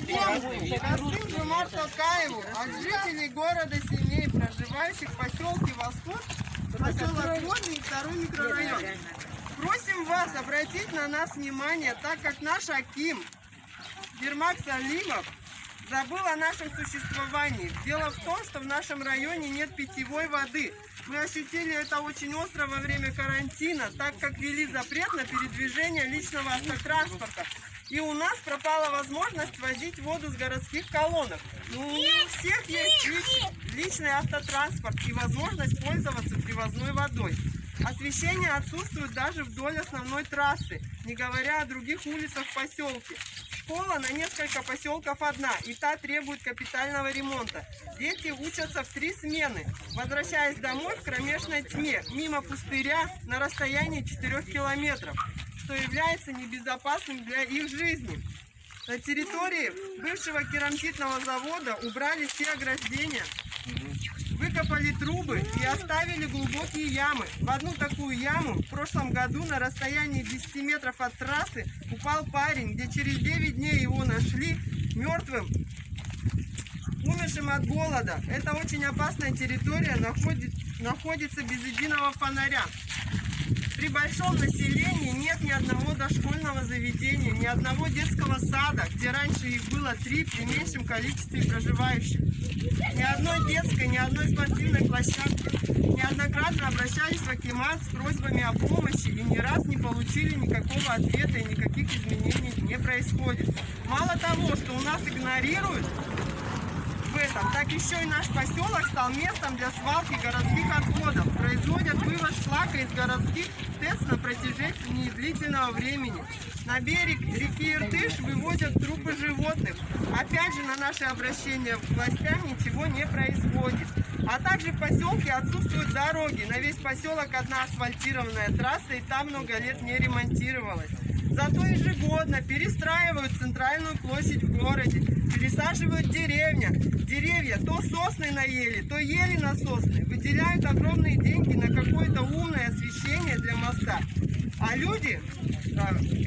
Касым Жумар Токаеву от жителей города Семей, проживающих в поселке Восход, поселок Водный, 2 микрорайон. Просим вас обратить на нас внимание, так как наш аким Ермак Салимов забыл о нашем существовании. Дело в том, что в нашем районе нет питьевой воды. Мы ощутили это очень остро во время карантина, так как ввели запрет на передвижение личного автотранспорта. И у нас пропала возможность возить воду с городских колонок. У всех есть личный автотранспорт и возможность пользоваться привозной водой. Освещение отсутствует даже вдоль основной трассы, не говоря о других улицах в поселке. Школа на несколько поселков одна, и та требует капитального ремонта. Дети учатся в 3 смены, возвращаясь домой в кромешной тьме, мимо пустыря на расстоянии 4 километров, что является небезопасным для их жизни. На территории бывшего керамзитного завода убрали все ограждения, выкопали трубы и оставили глубокие ямы. В одну такую яму в прошлом году на расстоянии 10 метров от трассы упал парень, где через 9 дней его нашли мертвым, умершим от голода. Это очень опасная территория, находится без единого фонаря. При большом населении нет ни одного дошкольного заведения, ни одного детского сада, где раньше их было 3 при меньшем количестве проживающих. Ни одной детской, ни одной спортивной площадки. Неоднократно обращались в акимат с просьбами о помощи и ни раз не получили никакого ответа и никаких изменений не происходит. Мало того, что у нас игнорируют в этом, так еще и наш поселок стал местом для свалки городских отходов. Производят вывоз шлака из городских ТЭЦ на протяжении длительного времени. На берег реки Иртыш вывозят трупы животных. Опять же, на наше обращение к властям ничего не происходит. А также в поселке отсутствуют дороги. На весь поселок одна асфальтированная трасса, и там много лет не ремонтировалась. Зато ежегодно перестраивают центральную площадь в городе, пересаживают деревья, то сосны на ели, то ели на сосны, выделяют огромные деньги на какое-то умное освещение для моста. А люди,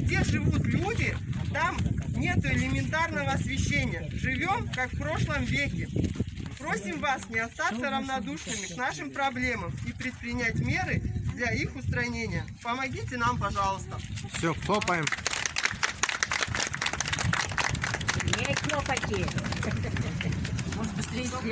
где живут люди, там нет элементарного освещения. Живем, как в прошлом веке. Просим вас не остаться равнодушными к нашим проблемам и предпринять меры для их устранения. Помогите нам, пожалуйста. Все, хлопаем. Не хлопайте. Может, быстрее сделать.